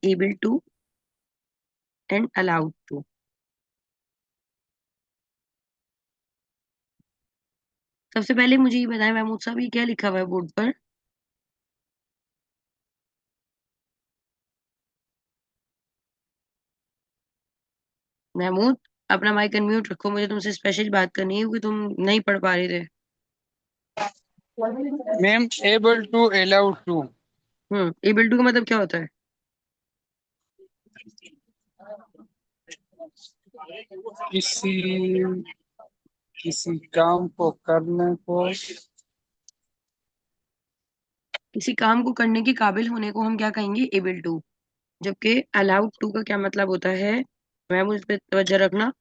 Able to and allowed to. सबसे पहले मुझे ये बताएं महमूद साहब, ये क्या लिखा हुआ है बोर्ड पर? महमूद, अपना माइक अनम्यूट रखो, मुझे तुमसे स्पेशल बात करनी है क्योंकि तुम नहीं पढ़ पा रहे थे। Ma'am able to allowed to. Able to का मतलब क्या होता है? किसी किसी काम को करने को। किसी काम को करने के काबिल होने को हम क्या कहेंगे? Able to. जबकि अलाउड टू का क्या मतलब होता है? महमूद, इस पे तवज्जो रखना।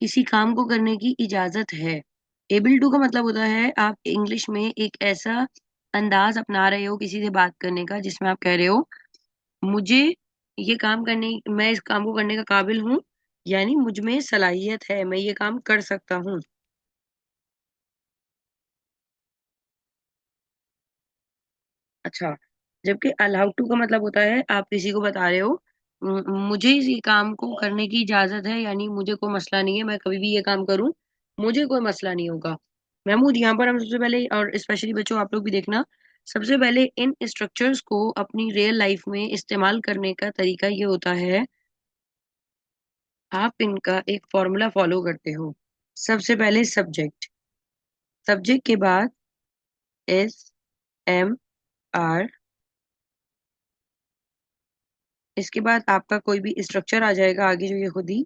किसी काम को करने की इजाजत है। एबल टू का मतलब होता है आप इंग्लिश में एक ऐसा अंदाज अपना रहे हो किसी से बात करने का जिसमें आप कह रहे हो मुझे ये काम करने, मैं इस काम को करने का काबिल हूँ, यानी मुझ में सलाहियत है, मैं ये काम कर सकता हूँ। अच्छा। जबकि अलाउड टू का मतलब होता है आप किसी को बता रहे हो मुझे इस ये काम को करने की इजाजत है, यानी मुझे कोई मसला नहीं है, मैं कभी भी ये काम करूँ, मुझे कोई मसला नहीं होगा। महमूद, यहाँ पर हम सबसे पहले, और स्पेशली बच्चों आप लोग भी देखना, सबसे पहले इन स्ट्रक्चर्स को अपनी रियल लाइफ में इस्तेमाल करने का तरीका ये होता है, आप इनका एक फॉर्मूला फॉलो करते हो। सबसे पहले सब्जेक्ट, सब्जेक्ट के बाद एस, एम, आर, इसके बाद आपका कोई भी स्ट्रक्चर आ जाएगा आगे जो ये खुद ही,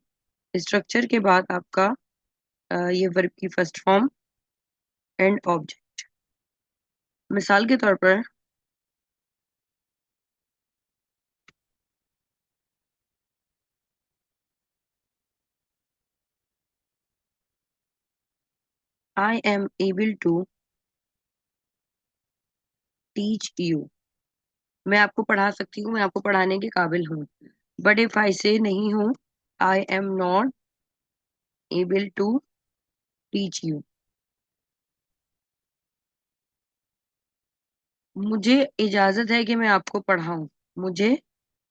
स्ट्रक्चर के बाद आपका ये वर्ब की फर्स्ट फॉर्म एंड ऑब्जेक्ट। मिसाल के तौर पर I am able to teach you. मैं आपको पढ़ा सकती हूँ, मैं आपको पढ़ाने के काबिल हूँ। बट इफ आई से नहीं हूँ, I am not able to teach you. मुझे इजाजत है कि मैं आपको पढ़ाऊं, मुझे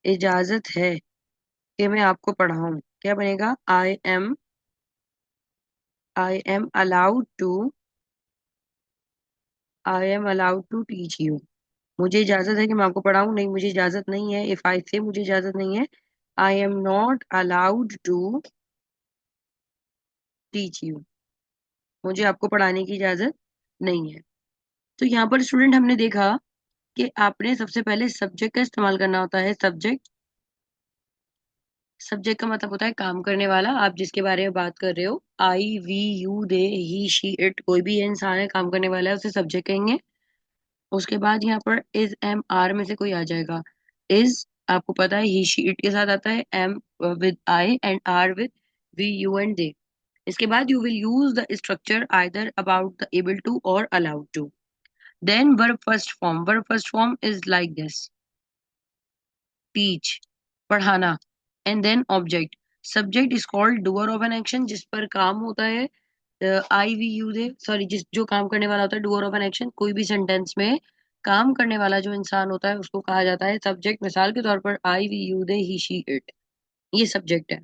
इजाजत है कि मैं आपको पढ़ाऊं। क्या बनेगा? I am allowed to, I am allowed to teach you. मुझे इजाजत है कि मैं आपको पढ़ाऊं, नहीं मुझे इजाजत नहीं है। इफ आई से मुझे इजाजत नहीं है, I am not allowed to teach you. मुझे आपको पढ़ाने की इजाजत नहीं है। तो यहाँ पर स्टूडेंट हमने देखा कि आपने सबसे पहले सब्जेक्ट का इस्तेमाल करना होता है। सब्जेक्ट, सब्जेक्ट का मतलब होता है काम करने वाला, आप जिसके बारे में बात कर रहे हो। I, we, you, they, he, she, it, कोई भी ये इंसान है काम करने वाला है, उसे सब्जेक्ट कहेंगे। उसके बाद यहाँ पर इज, एम, आर में से कोई आ जाएगा। इज, आपको पता है ही, शी, इट के साथ आता है। Am with I and are with we, you and they. इसके बाद you will use the structure either about the able to और allowed to. Then verb first form, verb first form is like this, teach, पढ़ाना। And then object, subject is called doer of an action, जिस पर काम होता है। I, we, you, they, sorry, जिस जो काम करने वाला होता है, डूअर ऑफ एन एक्शन। कोई भी सेंटेंस में काम करने वाला जो इंसान होता है उसको कहा जाता है सब्जेक्ट। मिसाल के तौर पर I, we, you, they, he, she, it, ये सब्जेक्ट है।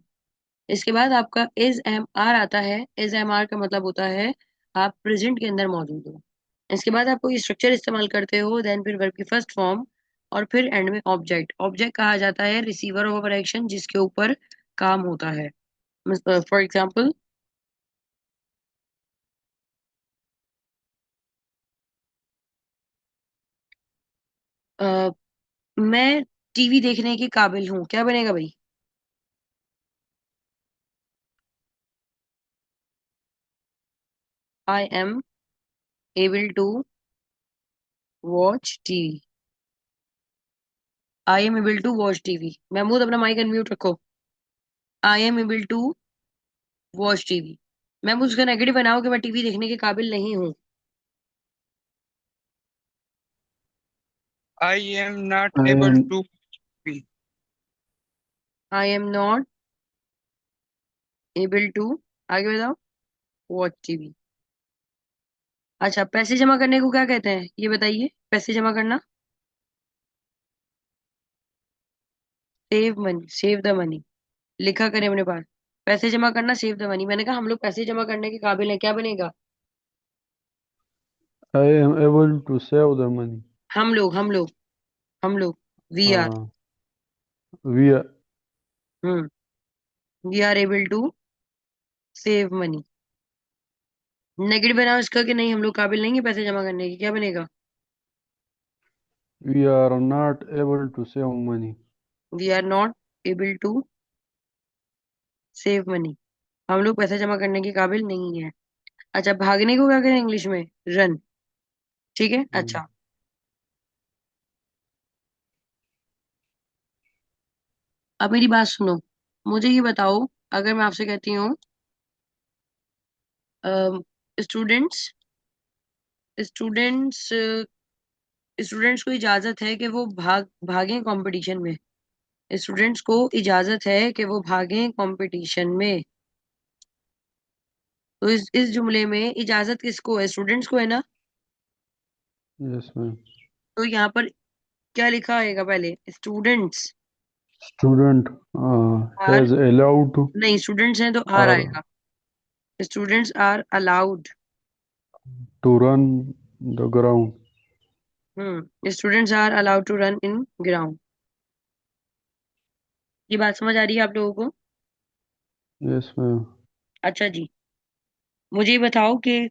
इसके बाद आपका इज, एम, आर आता है। इज, एम, आर का मतलब होता है आप प्रेजेंट के अंदर मौजूद हो। इसके बाद आप कोई स्ट्रक्चर इस्तेमाल करते हो, देन फिर वर्ब की फर्स्ट फॉर्म, और फिर एंड में ऑब्जेक्ट। ऑब्जेक्ट कहा जाता है रिसीवर ऑफ एक्शन, जिसके ऊपर काम होता है। फॉर एग्जाम्पल, मैं टीवी देखने के काबिल हूँ, क्या बनेगा भाई? I am able to watch TV. I am able to watch TV. Mahmood, अपना माइक अनम्यूट रखो। I am able to watch TV. Mahmood, उसका नेगेटिव बनाओ कि मैं टीवी देखने के काबिल नहीं हूँ। I am not I able am to be. I am not able to, आगे बताओ, वॉच टीवी। अच्छा, पैसे जमा करने को क्या कहते हैं ये बताइए, पैसे जमा करना। Save money, save the money, लिखा करें अपने पास। पैसे जमा करना, सेव द मनी। मैंने कहा हम लोग पैसे जमा करने के काबिल हैं, क्या बनेगा? I am able to save the money. हम लोग वी आर, हाँ, we are, hmm, we are able to save money. Negative बनाओ इसका कि नहीं, हम लोग काबिल नहीं है पैसे जमा करने की, क्या बनेगा? we are not able to save money. We are not able to save money, हम लोग पैसे जमा करने के काबिल नहीं है। अच्छा, भागने को क्या कहें इंग्लिश में? रन। ठीक है, हम्म, अच्छा। अब मेरी बात सुनो, मुझे ये बताओ, अगर मैं आपसे कहती हूँ स्टूडेंट्स स्टूडेंट्स स्टूडेंट्स को इजाजत है कि वो भागें कंपटीशन में। स्टूडेंट्स को इजाजत है कि वो भागें कंपटीशन में। तो इस जुमले में इजाजत किसको है? स्टूडेंट्स को है ना। yes ma'am. तो यहाँ पर क्या लिखा आएगा पहले? Students Student are, has allowed to नहीं स्टूडेंट्स हैं तो आर or आएगा। Students are allowed, to run the ground. Students are allowed to run in ground. ये बात समझ आ रही है आप लोगों को? Yes ma'am. अच्छा जी, मुझे ये बताओ कि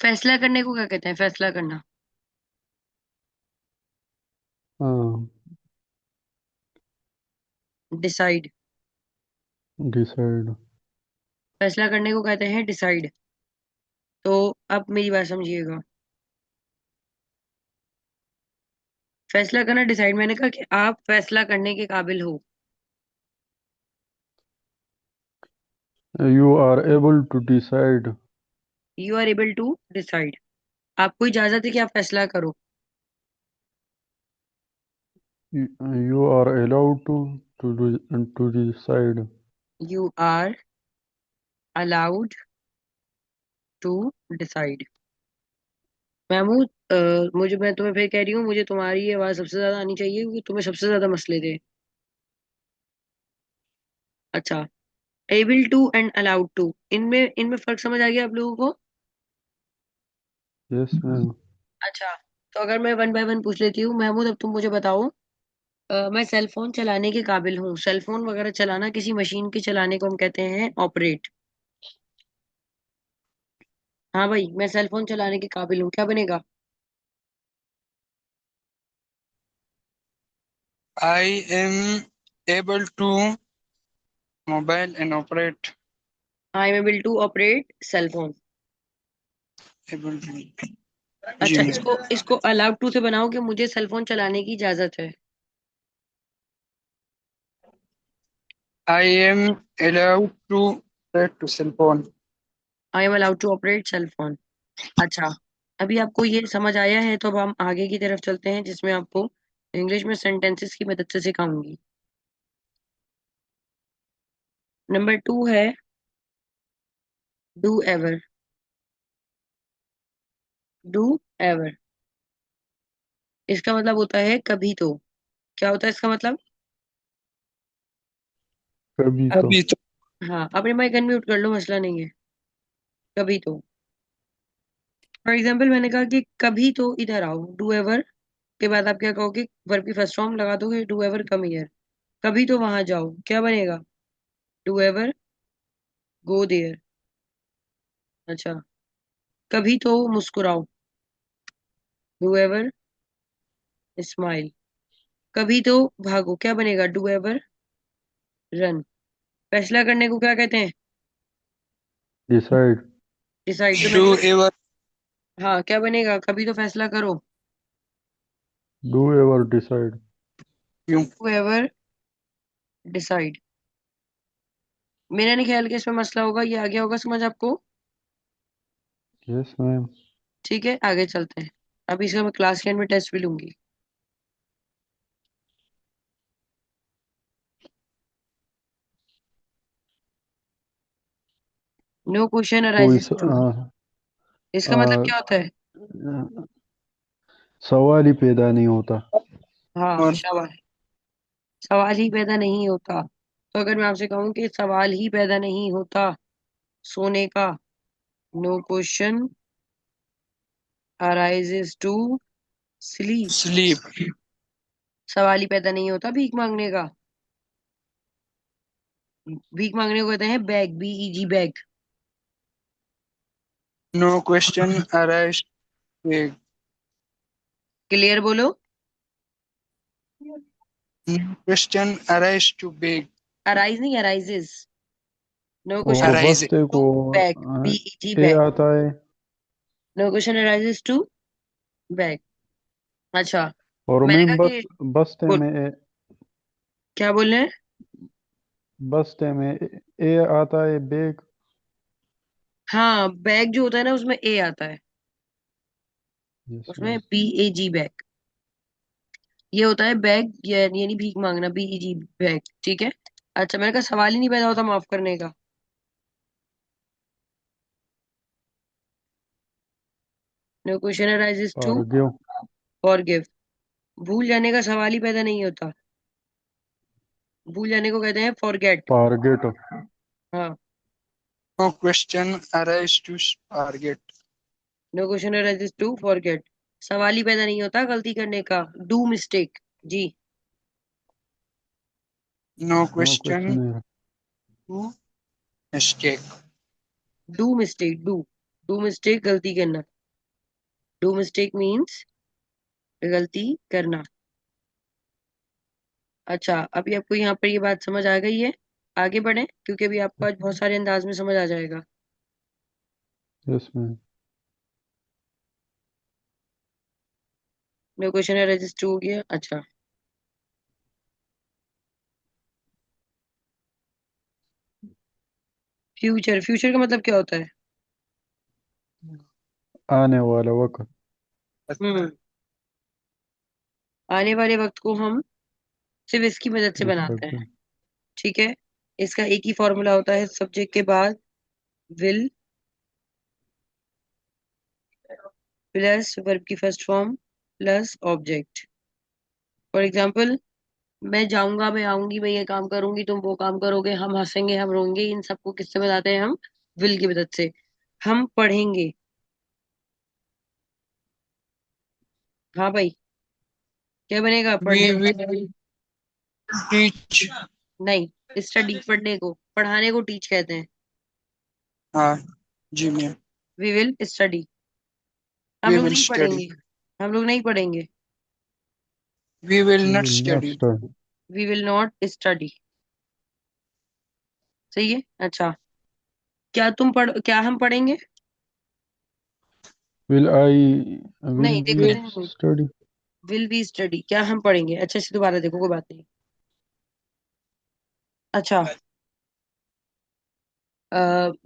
फैसला करने को क्या कहते हैं? फैसला करना, हाँ, डिसाइड। decide. फैसला करने को कहते हैं डिसाइड। तो अब मेरी बात समझिएगा, फैसला करना, डिसाइड, मैंने कहा कि आप फैसला करने के काबिल हो। You are able to decide. You are able to decide, आपको इजाजत है कि आप फैसला करो। You are allowed to decide. You are allowed to decide. Mahmood, मैं तुम्हें फिर कह रही हूँ, मुझे तुम्हारी ये आवाज सबसे ज्यादा आनी चाहिए क्योंकि तुम्हें सबसे ज्यादा मसले थे। अच्छा, able to and allowed to, इनमें इनमें फर्क समझ आ गया आप लोगों को? Yes ma'am. अच्छा, तो अगर मैं वन बाय वन पूछ लेती हूँ, महमूद अब तुम मुझे बताओ, मैं सेल फोन चलाने के काबिल हूँ। सेल फोन वगैरह चलाना, किसी मशीन के चलाने को हम कहते हैं ऑपरेट। हाँ भाई, मैं सेल फोन चलाने के काबिल हूँ, क्या बनेगा? I am able to mobile and operate. I am able to operate cell phone. Able to. जी अच्छा, मैम. इसको इसको अलाउड टू से बनाओ कि मुझे सेल फोन चलाने की इजाजत है। I am allowed to operate to cell phone. I am allowed to operate cell phone. अच्छा, अभी आपको ये समझ आया है तो अब हम आगे की तरफ चलते हैं जिसमें आपको इंग्लिश में सेंटेंसेस की मदद से सिखाऊंगी। नंबर 2 है डू एवर। डू एवर, इसका मतलब होता है कभी तो। क्या होता है इसका मतलब? कभी तो. अभी तो। हाँ, अपने माइक अनम्यूट कर लो, मसला नहीं है। कभी तो, फॉर एग्जाम्पल मैंने कहा कि कभी तो इधर आओ, डू एवर के बाद आप क्या कहोगे? वर्ब की फर्स्ट फॉर्म लगा दोगे, डू एवर कम हियर। कभी तो वहां जाओ, क्या बनेगा? Do ever go there. अच्छा, कभी तो मुस्कुराओ, डू एवर स्माइल। कभी तो भागो, क्या बनेगा? Do ever run. फैसला करने को क्या कहते हैं? Decide. डिसाइड। तो मैंने Do कहा, ever. हाँ क्या बनेगा? कभी तो फैसला करो, Do ever decide. Do ever decide. मेरा नहीं ख्याल कि इसमें मसला होगा, ये आ गया होगा समझ आपको? Yes ma'am. ठीक है, आगे चलते हैं। अभी इसका मैं क्लास के एंड में टेस्ट भी लूंगी। नो क्वेश्चन कोई अराइजेस टू, इसका मतलब आ, क्या होता है? सवाल ही पैदा नहीं होता। हाँ और शाबाश, सवाल ही पैदा नहीं होता। तो अगर मैं आपसे कहूँ कि सवाल ही पैदा नहीं होता सोने का, no question arises to sleep, sleep. सवाल ही पैदा नहीं होता भीख मांगने का। भीख मांगने को कहते हैं beg, B E G beg. No question arise beg. Clear बोलो। No question arise to beg. Arise नहीं, अराइजेस। नो क्वेश्चन और अराइजेस बसते टू को बैग, बीईजी ए बैग। आता है। No question arises to beg. अच्छा, और मैंने मैम कहा कि बसते बोल, में क्या बोल रहे हैं? बसते में ए आता है बेग। हाँ, बैग जो होता है ना उसमें ए आता है, यस उसमें मैम। बीएजी बैग। ये होता है बैग, यानी भीख मांगना, बीईजी बैग, ठीक है। अच्छा, मैंने कहा सवाल ही नहीं पैदा होता माफ करने का। नो क्वेश्चन अराइजेस टू और क्यों? फॉरगिव, भूल जाने का सवाल ही पैदा नहीं होता। भूल जाने को कहते हैं फॉरगेट। टारगेट। हाँ। No question arise to target. No question arises to forget, सवाल ही पैदा नहीं होता गलती करने का, डू मिस्टेक। जी। नो हाँ, question no question, to mistake. Do mistake, do mistake गलती करना, डू मिस्टेक मीन्स गलती करना। अच्छा, अभी आपको यहाँ पर ये बात समझ आ गई है? आगे बढ़े, क्योंकि अभी आपको आज बहुत सारे अंदाज में समझ आ जाएगा। Yes ma'am. No question register हो गया। अच्छा, फ्यूचर, फ्यूचर का मतलब क्या होता है? आने वाला वक्त। हम्म, आने वाले वक्त को हम सिर्फ इसकी मदद से बनाते हैं, मुस्तकबिल। ठीक है। इसका एक ही फॉर्मूला होता है, सब्जेक्ट के बाद विल प्लस वर्ब की first form plus object. For example, मैं जाऊंगा, मैं आऊंगी, मैं ये काम करूंगी, तुम वो काम करोगे, हम हंसेंगे, हम रोएंगे, इन सबको किससे बताते हैं हम? विल की मदद से। हम पढ़ेंगे, हाँ भाई, क्या बनेगा वी पढ़ने विल का? टीच। नहीं, स्टडी, पढ़ने को, पढ़ाने को टीच कहते हैं। हाँ जी मैम। वी विल स्टडी, हम वी लोग विल नहीं स्टडी। पढ़ेंगे, हम लोग नहीं पढ़ेंगे। We will we not will not study. Study, we will not study. सही है। अच्छा, क्या हम पढ़ेंगे? विल आई विल नहीं बी देखो, नहीं, स्टडी। विल बी स्टडी, क्या हम पढ़ेंगे? अच्छे से दोबारा देखो, कोई बात नहीं। अच्छा,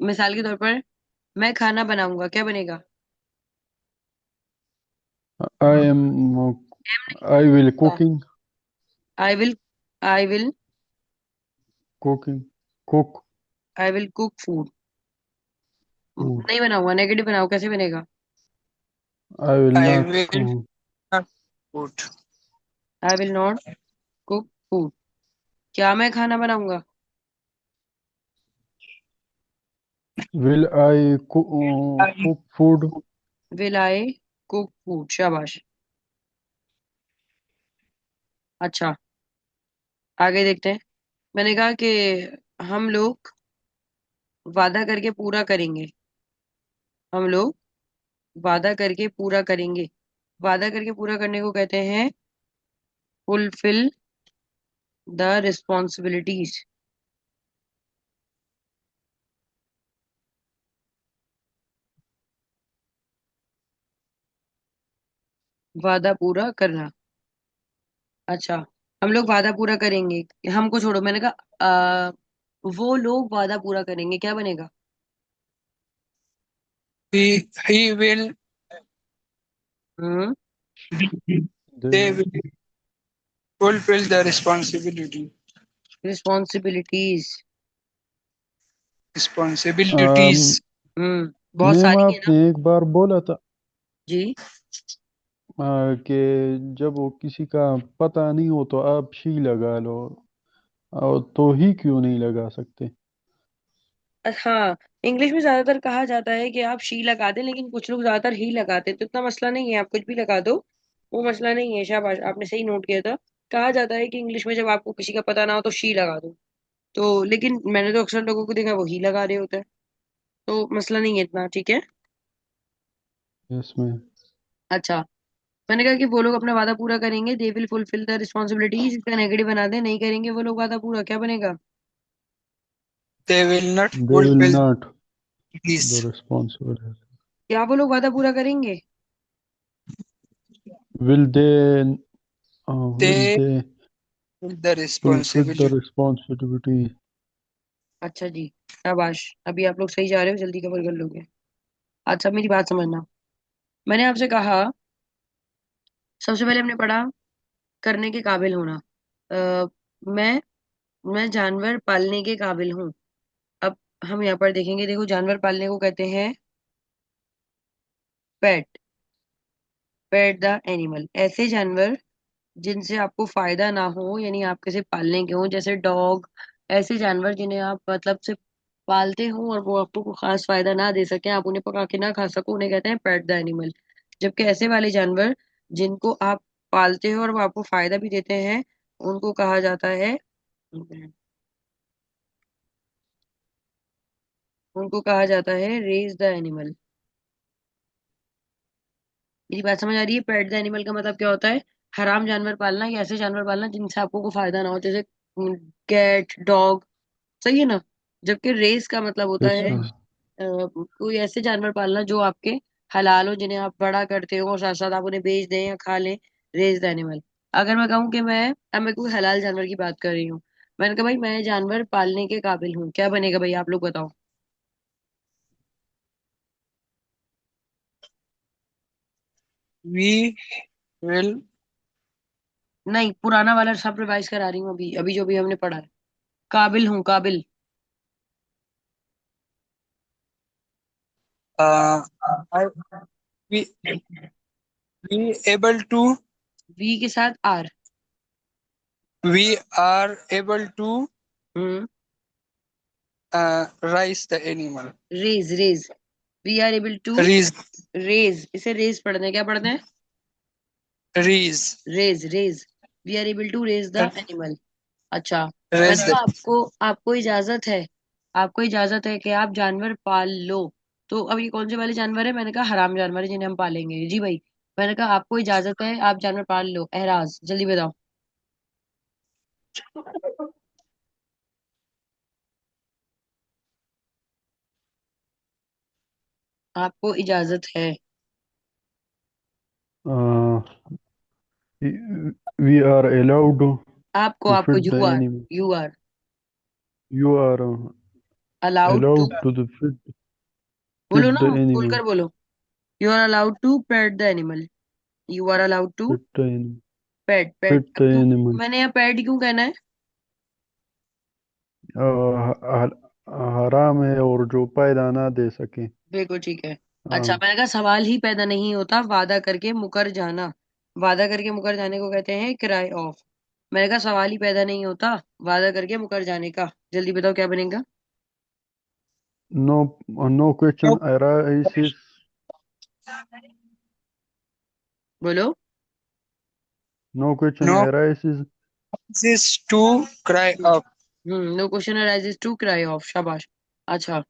मिसाल के तौर पर, मैं खाना बनाऊंगा, क्या बनेगा? I am I will cooking. I will, I will, cooking. Cook I will cook food. Food. नहीं बनाऊंगा, नेगेटिव बनाओ, कैसे बनेगा? I will I not will cook. Food, I will not cook food, क्या मैं खाना बनाऊंगा? Will I cook food. Will I cook food, शाबाश। अच्छा, आगे देखते हैं। मैंने कहा कि हम लोग वादा करके पूरा करेंगे, हम लोग वादा करके पूरा करेंगे, वादा करके पूरा करने को कहते हैं फुलफिल द रिस्पॉन्सिबिलिटीज। वादा पूरा करना। अच्छा, हम लोग वादा पूरा करेंगे, हमको छोड़ो, मैंने कहा वो लोग वादा पूरा करेंगे, क्या बनेगा? He will hmm, they they will fulfil the responsibility. Responsibilities. Responsibilities. बहुत मैम सारी है ना। आपने एक बार बोला था जी। कि जब वो किसी का पता नहीं हो तो आप शी लगा लो, और तो ही क्यों नहीं लगा सकते? हाँ, इंग्लिश में ज्यादातर कहा जाता है कि आप शी लगा दें, लेकिन कुछ लोग ज्यादातर ही लगाते हैं, तो इतना मसला नहीं है, आप कुछ भी लगा दो, वो मसला नहीं है। शाबाश, आपने सही नोट किया था। कहा जाता है कि इंग्लिश में जब आपको किसी का पता ना हो तो शी लगा दो। तो लेकिन मैंने तो अक्सर लोगों को देखा वो ही लगा रहे होते हैं, तो मसला नहीं है इतना, ठीक है। इसमें अच्छा, मैंने कहा कि वो लोग अपना वादा पूरा करेंगे, they will fulfil the responsibilities, इसका नेगेटिव बना दे, नहीं करेंगे वो लोग वादा पूरा, क्या बनेगा? They will not they will fulfil not this. The responsibility. क्या वो लोग वादा पूरा करेंगे? Will they they will they the fulfil the responsibility. Responsibility? अच्छा जी, शाबाश, अभी आप लोग सही जा रहे हो, जल्दी कवर कर लोगे। अच्छा, मेरी बात समझना। मैंने आपसे कहा, सबसे पहले हमने पढ़ा करने के काबिल होना। आ, मैं मैं जानवर पालने के काबिल हूँ। अब हम यहाँ पर देखेंगे, देखो जानवर पालने को कहते हैं पेट। पेट द एनिमल, ऐसे जानवर जिनसे आपको फायदा ना हो, यानी आप किसे पालने के हो, जैसे डॉग। ऐसे जानवर जिन्हें आप मतलब से पालते हो और वो आपको कोई खास फायदा ना दे सके, आप उन्हें पका के ना खा सको, उन्हें कहते हैं पेट द एनिमल। जबकि ऐसे वाले जानवर जिनको आप पालते हो और वो आपको फायदा भी देते हैं, उनको कहा जाता है, उनको कहा जाता है रेज द एनिमल। मेरी बात समझ आ रही है? पेट द एनिमल का मतलब क्या होता है? हराम जानवर पालना या ऐसे जानवर पालना जिनसे आपको कोई फायदा ना हो, जैसे कैट, डॉग। सही है ना? जबकि रेस का मतलब होता है अच्छा। कोई ऐसे जानवर पालना जो आपके हलाल हो, जिन्हें आप बड़ा करते हो और साथ साथ आप उन्हें बेच दें या खा लें। Race the animal. अगर मैं कहूँ कि मैं कोई हलाल जानवर की बात कर रही हूँ, मैंने कहा भाई मैं जानवर पालने के काबिल हूँ, क्या बनेगा भाई, आप लोग बताओ। वी विल नहीं, पुराना वाला सब रिवाइज करा रही हूँ, अभी अभी जो भी हमने पढ़ा है। काबिल हूँ, काबिल। I we we able to we के साथ are. We are able to hmm. Rice the animal. Raise, raise. We are able to रीज रेज, इसे रेज पढ़ते हैं, क्या पढ़ते हैं? रीज raise, raise. We are able to raise the animal. अच्छा, रेज मैंने द कहा आपको आपको इजाजत है, आपको इजाजत है कि आप जानवर पाल लो। तो अब ये कौन से वाले जानवर है? मैंने कहा हराम जानवर है जिन्हें हम पालेंगे, जी भाई। मैंने कहा आपको इजाजत है, आप जानवर पाल लो, एहराज, जल्दी बताओ। आपको इजाजत है। वी आर अलाउड आपको टू आपको fit the animal. You are you are allowed to. allowed to the बोलो fit ना, the animal. खुलकर बोलो। You are allowed to pet the animal. You are allowed to Fit the animal. Pet, pet fit the क्यों? Animal. मैंने यहाँ पेट क्यों कहना है? हराम है और जो पैदा ना दे सके। बिल्कुल ठीक है। अच्छा, हाँ। मैंने कहा सवाल ही पैदा नहीं होता वादा करके मुकर जाना। वादा करके मुकर जाने को कहते हैं किराए ऑफ। मैंने कहा सवाल ही पैदा नहीं होता वादा करके मुकर जाने का, जल्दी बताओ क्या बनेगा। No, no No. question arises. बोलो। No question No. arises. This to cry up। No question arises to cry off, शाबाश। अच्छा,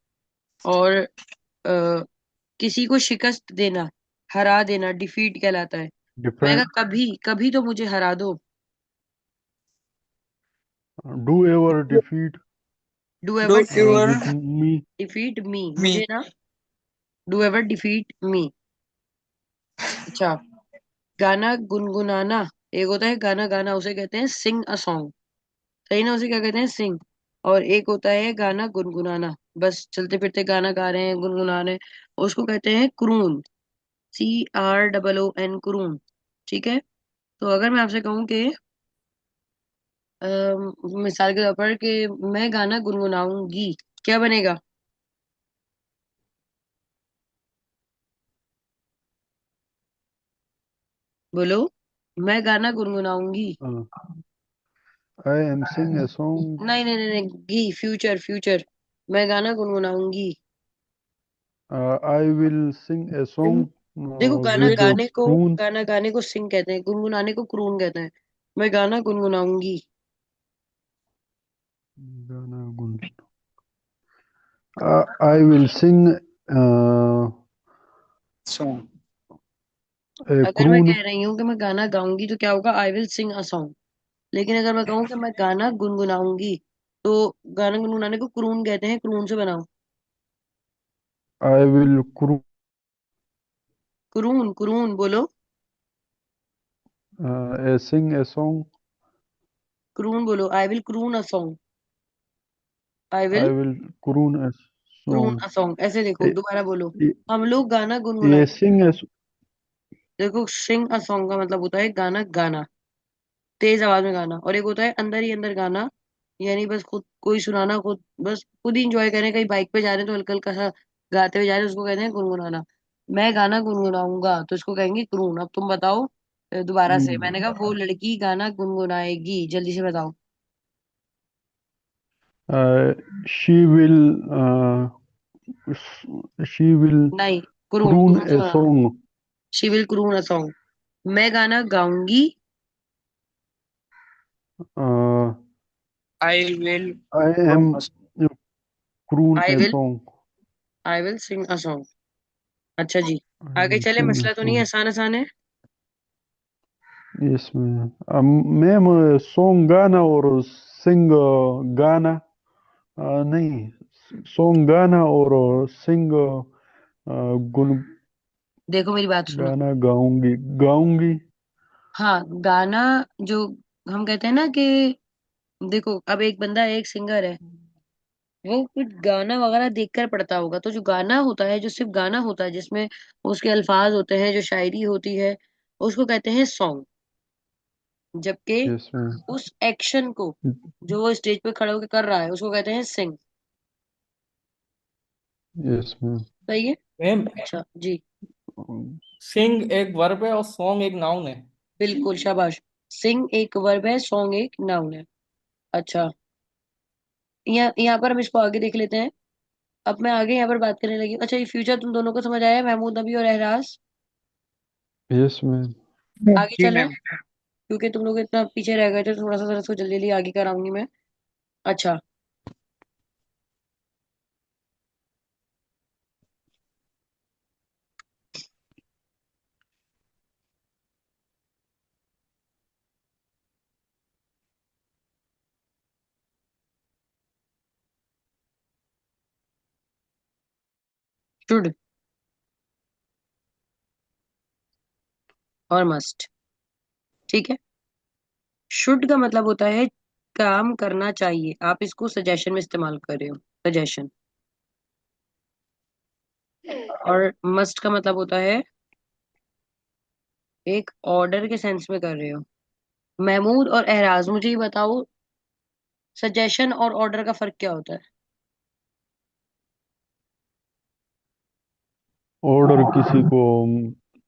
और किसी को शिकस्त देना, हरा देना, डिफीट कहलाता है। मैं Defend. कहा कभी कभी तो मुझे हरा दो। Do ever defeat do ever with me. Defeat me, मुझे ना, डू एवर डिफीट मी। अच्छा, गाना गुनगुनाना। एक होता है गाना गाना, उसे कहते हैं सिंग अ सॉन्ग। सही ना? उसे क्या कहते हैं? सिंग। और एक होता है गाना गुनगुनाना, बस चलते फिरते गाना गा रहे हैं, गुनगुना रहे हैं, उसको कहते हैं क्रून। CROON, croon. ठीक है। तो अगर मैं आपसे कहूँ कि मिसाल के तौर पर कि मैं गाना गुनगुनाऊंगी, क्या बनेगा? बोलो। मैं गाना गुनगुनाऊंगी। I am Singh a song. नहीं नहीं नहीं नहीं, गी फ्यूचर फ्यूचर। मैं गाना गुनगुनाऊंगी। आई विल सिंग ए देखो, सॉन्ग गाना विद गाने को, क्रून। गाना गाने को सिंग कहते हैं, गुनगुनाने को क्रून कहते हैं। मैं गाना गुनगुनाऊंगी। गाना गुन आई विल सिंग सॉन्ग। ए अगर मैं क्रून। कह रही हूँ कि मैं गाना गाऊंगी तो क्या होगा, आई विल सिंग अ सॉन्ग। लेकिन अगर मैं कहूँ कि मैं गाना गुनगुनाऊंगी, तो गाना गुनगुनाने को क्रून कहते हैं, क्रून से बनाओ। I will crew croon croon बोलो। ए सिंग ए सॉन्ग। क्रून बोलो, I will croon a song. I will I will croon A croon song. A song, ऐसे देखो, दोबारा बोलो। हम लोग गाना ये गुनगुनाएंगे। सिंग ए देखो, सिंग अ सॉन्ग का मतलब होता है गाना गाना, तेज आवाज में गाना, और एक होता है अंदर ही अंदर गाना, यानी बस खुद कोई सुनाना, खुद बस खुद ही इंजॉय करें, कहीं बाइक पे जा रहे हैं तो हल्का हल्का सा गाते हुए जा रहे हैं, उसको कहते हैं गुनगुनाना। मैं गाना गुनगुनाऊंगा तो इसको कहेंगे क्रून। अब तुम बताओ, दोबारा से। मैंने कहा वो लड़की गाना गुनगुनाएगी, जल्दी से बताओ। शी विल शी विल नहीं, क्रून क्रून क्रून से ए बनाना। Song. She will croon a song. मैं गाना गाऊंगी। I will I am croon I a will song. I will sing a song. अच्छा जी, आई आगे विल चले। सिंग ए मसला तो नहीं है, सॉन्ग। आसान आसान है। इसमें मैम सॉन्ग गाना और सिंग गाना नहीं, सॉन्ग गाना और सिंग गुन देखो मेरी बात सुनो। गाना गाऊंगी गाऊंगी। हाँ, गाना जो हम कहते हैं ना कि, देखो अब एक बंदा है, एक सिंगर है, वो कुछ गाना वगैरह देखकर पढ़ता होगा, तो जो गाना होता है, जो सिर्फ गाना होता है, जिसमें उसके अल्फाज होते हैं, जो शायरी होती है, उसको कहते हैं सॉन्ग। जबकि इसमें उस एक्शन को जो वो स्टेज पे खड़े होकर कर रहा है, उसको कहते हैं सिंग। इसमें सही है। मैम, अच्छा जी। सिंग एक वर्ब है और सॉन्ग एक नाउन है। बिल्कुल शाबाश। सिंग एक वर्ब है, सॉन्ग एक नाउन है। अच्छा, यहाँ पर हम इसको आगे देख लेते हैं। अब मैं आगे यहाँ पर बात करने लगी। अच्छा, ये फ्यूचर तुम दोनों को समझ आया, महमूद नबी और एहराज। इसमें आगे जी चलें, मैम। क्योंकि तुम लोग इतना पीछे रह गए थे, थोड़ा सा जरा इसको जल्दी जल्दी आगे कराऊंगी मैं। अच्छा, शुड और मस्ट। ठीक है। शुड का मतलब होता है काम करना चाहिए, आप इसको सजेशन में इस्तेमाल कर रहे हो, सजेशन। और मस्ट का मतलब होता है एक ऑर्डर के सेंस में कर रहे हो। महमूद और एहराज, मुझे ये बताओ, सजेशन और ऑर्डर का फर्क क्या होता है। ऑर्डर किसी को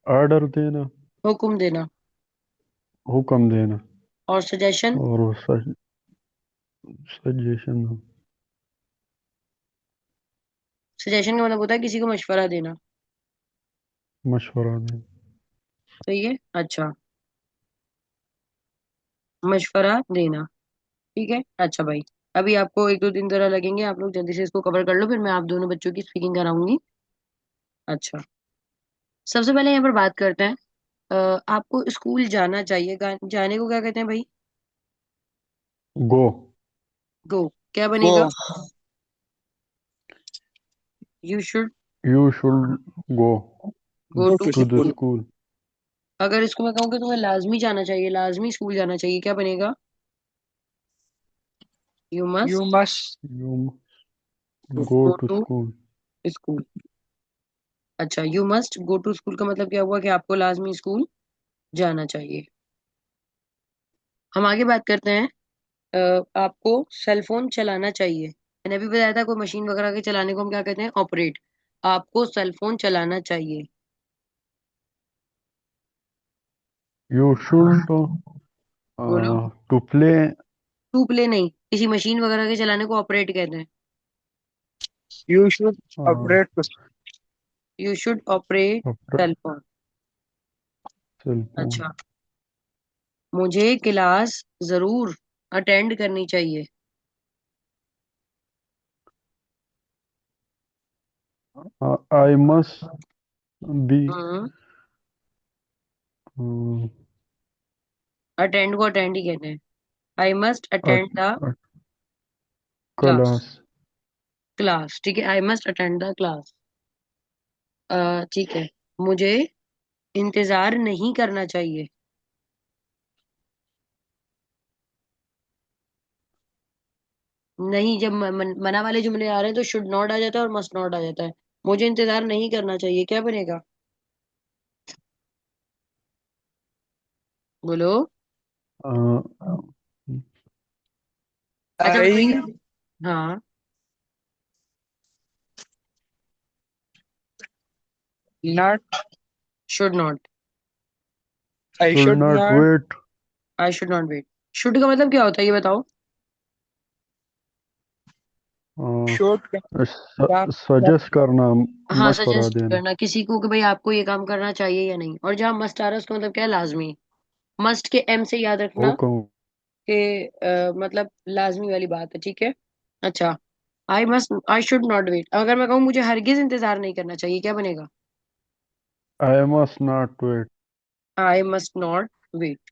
ऑर्डर देना, हुक्म देना। हुक्म देना। और सजेशन, और सजेशन सजेशन का मतलब होता है किसी को मशवरा देना। मशवरा देना। सही है। अच्छा, मशवरा देना। ठीक है। अच्छा भाई, अभी आपको एक दो दिन जरा लगेंगे, आप लोग जल्दी से इसको कवर कर लो, फिर मैं आप दोनों बच्चों की स्पीकिंग कराऊंगी। अच्छा, सबसे पहले यहाँ पर बात करते हैं। आपको स्कूल जाना चाहिए, जाने को क्या कहते हैं भाई। गो। गो। क्या बनेगा। You should you should go go to to the school. School. अगर इसको मैं कहूँ कि तुम्हें लाजमी जाना चाहिए, लाजमी स्कूल जाना चाहिए, क्या बनेगा। You you must must you go go to to school. School. अच्छा, you must go to school का मतलब क्या हुआ कि आपको लाजमी स्कूल जाना चाहिए। हम आगे बात करते हैं। आपको सेल फोन चलाना चाहिए, मैंने अभी बताया था, कोई मशीन वगैरह के चलाने को हम क्या कहते हैं, ऑपरेट। आपको सेल फोन चलाना चाहिए। यू शुड बोलो। To play. टू प्ले नहीं, किसी मशीन वगैरह के चलाने को ऑपरेट कहते हैं। You should operate the you should operate cell phone. Cell phone. अच्छा, मुझे क्लास जरूर अटेंड करनी चाहिए। I must be hmm. Attend को अटेंड ही कहते हैं। I must attend the class. Class. Class ठीक है, I must attend the class. ठीक है, मुझे इंतजार नहीं करना चाहिए। नहीं, जब मना वाले जुमले आ रहे हैं तो शुड नॉट आ जाता है और मस्ट नॉट आ जाता है। मुझे इंतजार नहीं करना चाहिए, क्या बनेगा? बोलो। अच्छा I बताइए। हाँ। not should not. I should should not not wait. I should not wait. Should का मतलब क्या होता है ये बताओ। should not सजेस्ट करना, हाँ, मशवरा सजेस्ट देना। करना किसी को कि भाई आपको ये काम करना चाहिए या नहीं। और जहाँ मस्ट आ रहा है उसका मतलब क्या है? लाजमी। मस्ट के एम से याद रखना हुक्म। कि मतलब लाजमी वाली बात है, ठीक है। अच्छा, आई शुड नॉट वेट, अगर मैं कहूँ मुझे हरगिज इंतजार नहीं करना चाहिए, क्या बनेगा? I must not wait. I must not wait.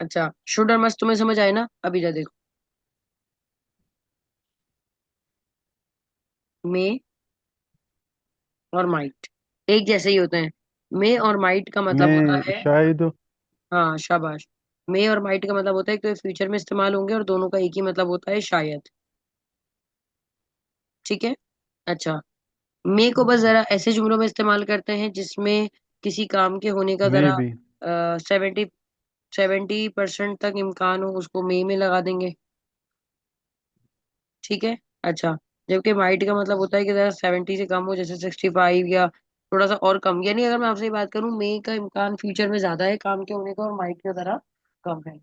अच्छा, शुड और मस्ट तुम्हें समझ आए ना? अभी जा देखो। मे और माइट एक जैसे ही होते हैं। मे और माइट का मतलब होता मैं है। शायद। हाँ शाबाश। मे और माइट का मतलब होता है कि फ्यूचर में इस्तेमाल होंगे, और दोनों का एक ही मतलब होता है, शायद। ठीक है। अच्छा, मे को बस जरा ऐसे जुमलों में इस्तेमाल करते हैं जिसमें किसी काम के होने का मैं जरा भी। 70% तक इम्कान हो, उसको मे में लगा देंगे। ठीक है। अच्छा, जबकि माइट का मतलब होता है कि जरा 70 से कम हो, जैसे 65 या थोड़ा सा और कम। यानी अगर मैं आपसे बात करूं, मे का इम्कान फ्यूचर में ज्यादा है काम के होने का, और माइट का जरा कम है।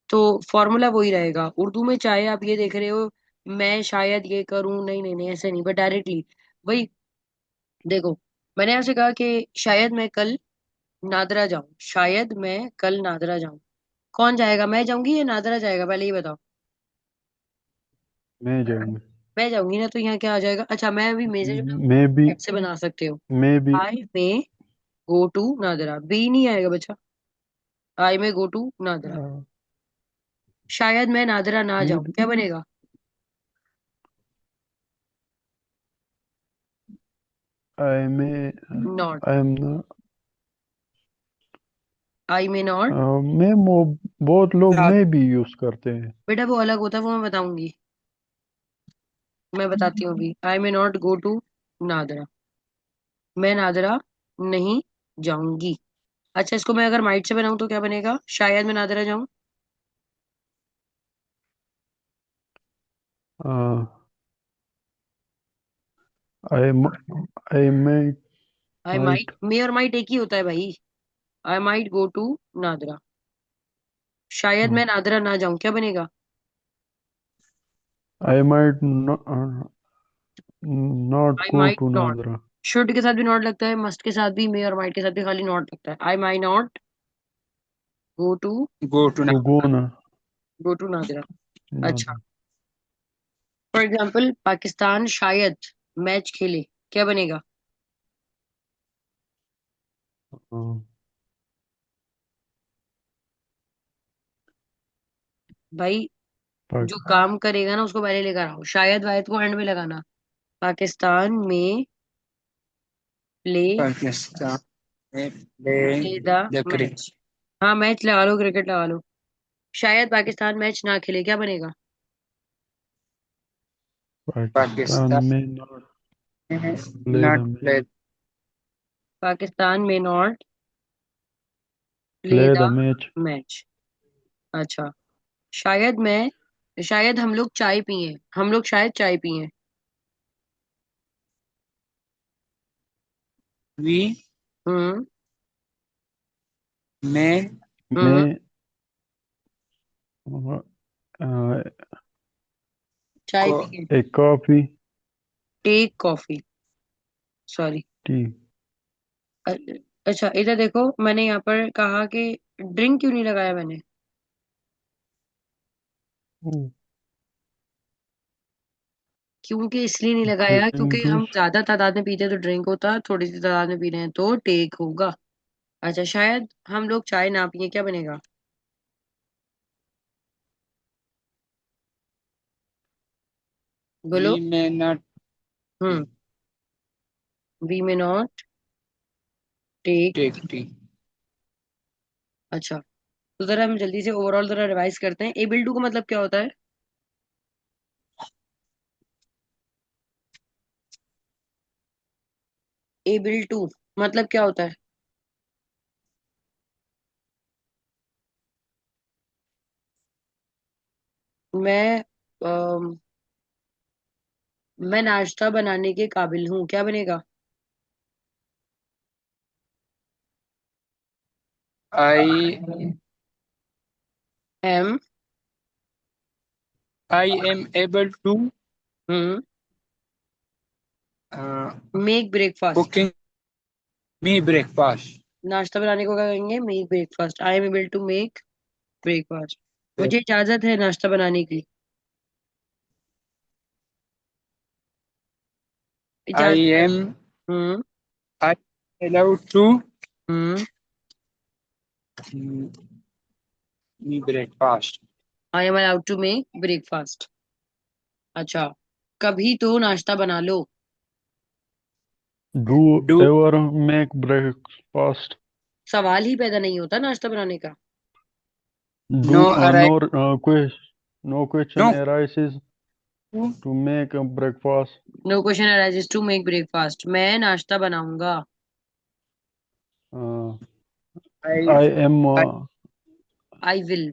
तो फॉर्मूला वही रहेगा। उर्दू में चाहे आप ये देख रहे हो मैं शायद ये करूं, नहीं नहीं नहीं ऐसे नहीं, बट डायरेक्टली वही। देखो, मैंने आपसे कहा कि शायद मैं कल नादरा जाऊं, शायद मैं कल नादरा जाऊं। कौन जाएगा, मैं जाऊंगी या नादरा जाएगा, पहले ये बताओ। मैं जाऊंगी। मैं जाऊंगी ना, तो यहाँ क्या आ जाएगा? अच्छा, मैं अभी मे से मैं भी। ऐसे बना सकते हो। मैं भी। आई मे गो टू नादरा, बी नहीं आएगा बच्चा। आई मे गो टू नादरा। शायद मैं नादरा ना मैं जाऊं, भी। क्या बनेगा? आई में। Not. I am. I may not. मैं बहुत लोग not में भी यूज करते हैं। बेटा वो अलग होता है, वो मैं बताऊंगी। मैं बताती हूँ अभी। I may not go to NADRA, मैं नादरा नहीं जाऊंगी। अच्छा, इसको मैं अगर माइट से बनाऊं तो क्या बनेगा? शायद मैं नादरा जाऊं। आई आई में। I might, might. मे और माइट एक ही होता है भाई। I might go to NADRA, शायद मैं नादरा ना जाऊं, क्या बनेगा? I might not I go might to not. NADRA. Should के साथ भी नॉट लगता है, मस्ट के साथ भी, मे और माइट के साथ भी खाली नॉट लगता है। I may not go to go to to go ना गो टू नादरा। अच्छा, नादरा। फॉर एग्जाम्पल पाकिस्तान शायद मैच खेले, क्या बनेगा? हाँ, भाई, जो पाक- काम करेगा ना उसको पहले लेकर आओ, शायद वायद को एंड में लगाना। पाकिस्तान में play Pakistan play play the the cricket. Match. हाँ, मैच लगा लो, क्रिकेट लगा लो। शायद पाकिस्तान मैच ना खेले, क्या बनेगा? पाकिस्तान Pakistan में not play the not match. play Pakistan में not play play the the match. Match. अच्छा, शायद मैं शायद हम लोग चाय पिए, हम लोग शायद चाय पिए। we हम्म। मैं हम्म। मैं अ, चाय को पिए। एक coffee take coffee. Sorry. Tea. अच्छा इधर देखो, मैंने यहाँ पर कहा कि ड्रिंक क्यों नहीं लगाया मैंने? क्योंकि इसलिए नहीं लगाया ड्रिंक क्योंकि हम जूस। ज्यादा तादाद में पीते हैं तो ड्रिंक होता, थोड़ी सी तादाद में पी रहे हैं तो टेक होगा। अच्छा शायद हम लोग चाय ना पिए, क्या बनेगा? वी बोलो। May not hmm. We may not take. Take tea. अच्छा, तो जरा हम जल्दी से ओवरऑल जरा रिवाइज करते हैं। एबल टू का मतलब क्या होता है? एबल टू मतलब क्या होता है? मैं अम, मैं नाश्ता बनाने के काबिल हूँ, क्या बनेगा? I am. I am able to hmm. Make breakfast. Cooking me breakfast. नाश्ता बनाने को क्या कहेंगे? Make breakfast. I am able to make breakfast. मुझे इजाजत है नाश्ता बनाने की। इजाजत आई है। Am hmm. I allowed to hmm. Me breakfast. I am allowed to make breakfast. अच्छा, कभी तो नाश्ता बना लो। Do do ever make breakfast. सवाल ही पैदा नहीं होता नाश्ता बनाने का। Do no arrive no no question no arises to make a breakfast. No question arises to make breakfast. मैं नाश्ता बनाऊंगा। uh, I I am I will.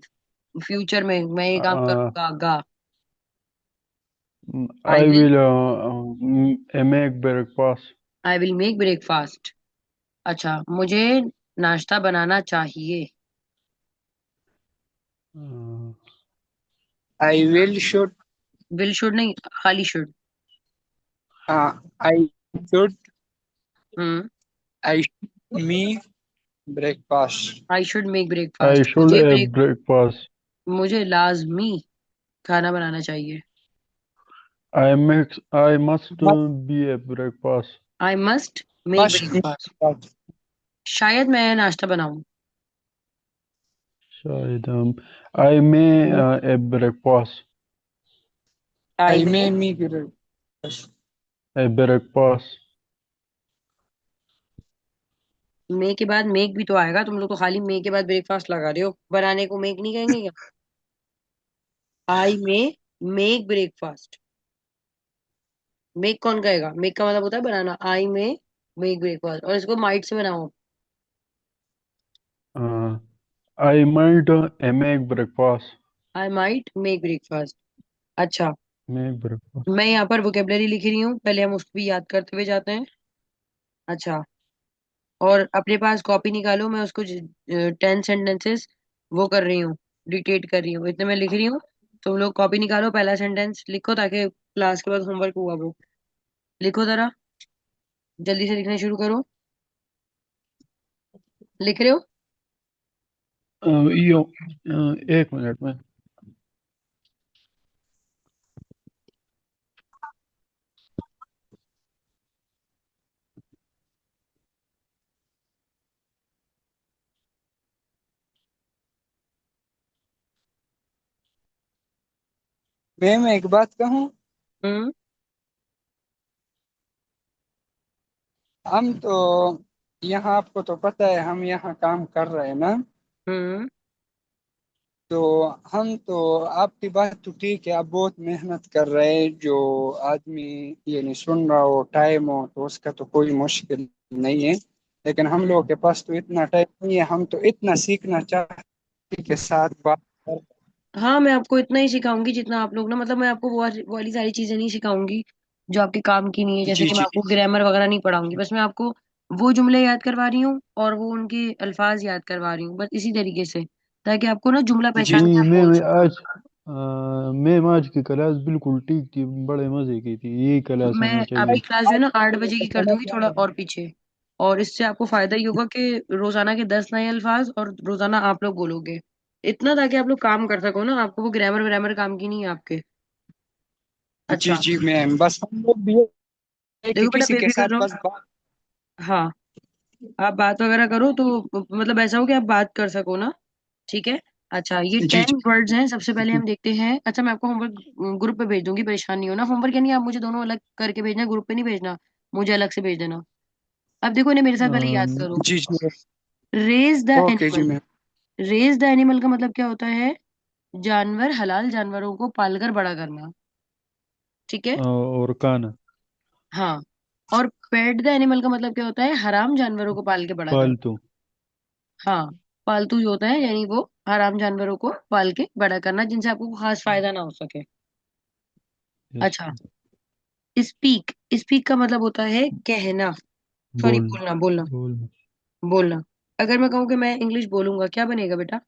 Future में मैं ये काम uh, करूंगा गा। I I will. will make breakfast. I will make breakfast. अच्छा, मुझे नाश्ता बनाना चाहिए। uh, I will should will should नहीं, खाली should. I should hmm. I me breakfast. I should make I breakfast. should have breakfast. मुझे लाजमी खाना बनाना चाहिए। I must be a breakfast. I must make must breakfast. शायद मैं नाश्ता बनाऊं। शायद I may a breakfast. आई आई में। मे मी ब्रेकफास्ट। A breakfast. मे के बाद मेक भी तो आएगा, तुम लोग तो खाली मे के बाद ब्रेकफास्ट लगा रहे हो। बनाने को मेक नहीं कहेंगे क्या? आई मे मेक ब्रेकफास्ट। मेक कौन कहेगा? मेक का मतलब होता है बनाना। आई मे मेक ब्रेकफास्ट, और इसको माइट से बनाओ। Uh, I might make breakfast. I might make breakfast. अच्छा, Make breakfast. मैं यहाँ पर वोकेबलरी लिख रही हूँ, पहले हम उसको भी याद करते हुए जाते हैं। अच्छा, और अपने पास कॉपी निकालो, मैं उसको 10 सेंटेंसेस वो कर रही हूँ, डिटेट कर रही हूँ, इतने मैं लिख रही हूँ। तुम लोग कॉपी निकालो, पहला सेंटेंस लिखो ताकि क्लास के बाद होमवर्क हुआ वो। लिखो जरा, जल्दी से लिखना शुरू करो। लिख रहे हो? यो 1 मिनट में। मैम एक बात कहूँ। हम्म। हम तो यहाँ आपको तो पता है हम यहाँ काम कर रहे हैं ना। हम्म। तो हम तो आपकी बात तो ठीक है, आप बहुत मेहनत कर रहे हैं। जो आदमी ये नहीं सुन रहा हो टाइम हो तो उसका तो कोई मुश्किल नहीं है। लेकिन हम लोगों के पास तो इतना टाइम नहीं है, हम तो इतना सीखना चाहते के साथ बात कर। हाँ, मैं आपको इतना ही सिखाऊंगी जितना आप लोग ना, मतलब मैं आपको वो वाली सारी चीजें नहीं सिखाऊंगी जो आपके काम की नहीं है। जैसे जी कि मैं जी आपको ग्रामर वगैरह नहीं पढ़ाऊंगी, बस मैं आपको वो जुमले याद करवा रही हूँ और वो उनके अल्फाज याद करवा रही हूँ, बस इसी तरीके से, ताकि आपको ना जुमला जी पहचान के नहीं आप बोल मैम सको। आज मैम आज की क्लास बिल्कुल ठीक थी, बड़े मजे की थी, यही क्लास मैं होनी आपकी चाहिए। क्लास जो है ना 8 बजे की कर दूंगी, थोड़ा और पीछे। और इससे आपको फायदा ये होगा कि रोजाना के 10 नए अल्फाज और रोजाना आप लोग बोलोगे, इतना ताकि आप लोग काम कर सको ना, आपको वो ग्रामर व्रामर काम की नहीं है आपके। जी अच्छा, जी मैम, बस हम लोग भी है कि देखो बेटा किसी के बेफिक्र साथ रहो। बस बात। हाँ, आप बात वगैरह करो तो मतलब ऐसा हो कि आप बात कर सको ना, ठीक है। अच्छा, ये जी 10 वर्ड्स हैं, सबसे पहले जी हम देखते हैं। अच्छा, मैं आपको होमवर्क ग्रुप पे भेज दूंगी, परेशान नहीं होना। होमवर्क यानी आप मुझे दोनों अलग करके भेजना, ग्रुप पे नहीं भेजना, मुझे अलग से भेज देना। अब देखो इन्हें मेरे साथ पहले याद करो। जी जी रेज द ओके जी animal. Ma'am. Raise the animal का मतलब क्या होता है? जानवर, हलाल जानवरों को पालकर बड़ा करना, ठीक है। और काना, हाँ, और पेट द एनिमल का मतलब क्या होता है? हराम जानवरों को पाल के बड़ा करना। पालतू। हाँ, पालतू जो होता है यानी वो हराम जानवरों को पाल के बड़ा करना, जिनसे आपको खास फायदा ना हो सके। यस। अच्छा, स्पीक। स्पीक का मतलब होता है कहना, सॉरी बोल बोलना, बोलना, बोल बोलना। अगर मैं कहूँ कि मैं इंग्लिश बोलूंगा, क्या बनेगा बेटा?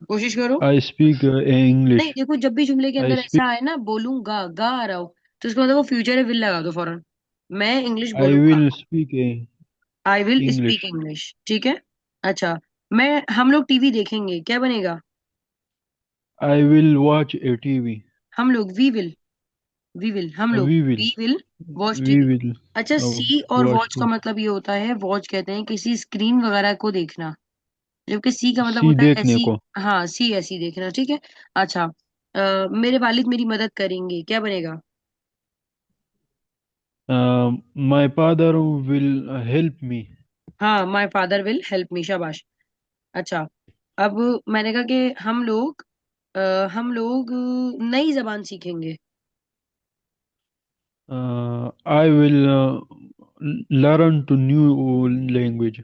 कोशिश करो। आई स्पीक नहीं, इंग्लिश। देखो जब भी जुमले के आई अंदर स्पीक ऐसा आए ना, बोलूंगा, गा आ रहा हो, तो इसका मतलब वो फ्यूचर है, विल लगा दो फौरन। मैं इंग्लिश आई बोलूंगा, will speak I will speak English. English, ठीक है। अच्छा, हम लोग टीवी देखेंगे, क्या बनेगा? I will watch a TV. हम लोग, वी विल हम लोग, we will we will watch we TV. Will अच्छा, सी और वॉच वॉच का मतलब ये होता है, वॉच कहते हैं किसी स्क्रीन वगैरह को देखना, जबकि सी का मतलब सी होता है देखने ऐसी। को। हाँ, सी ऐसी देखना, ठीक है। अच्छा, मेरे वालिद मेरी मदद करेंगे, क्या बनेगा? My father will help me. हाँ, my father will help me, शाबाश। अच्छा, अब मैंने कहा कि हम लोग नई जबान सीखेंगे। I will learn to new language.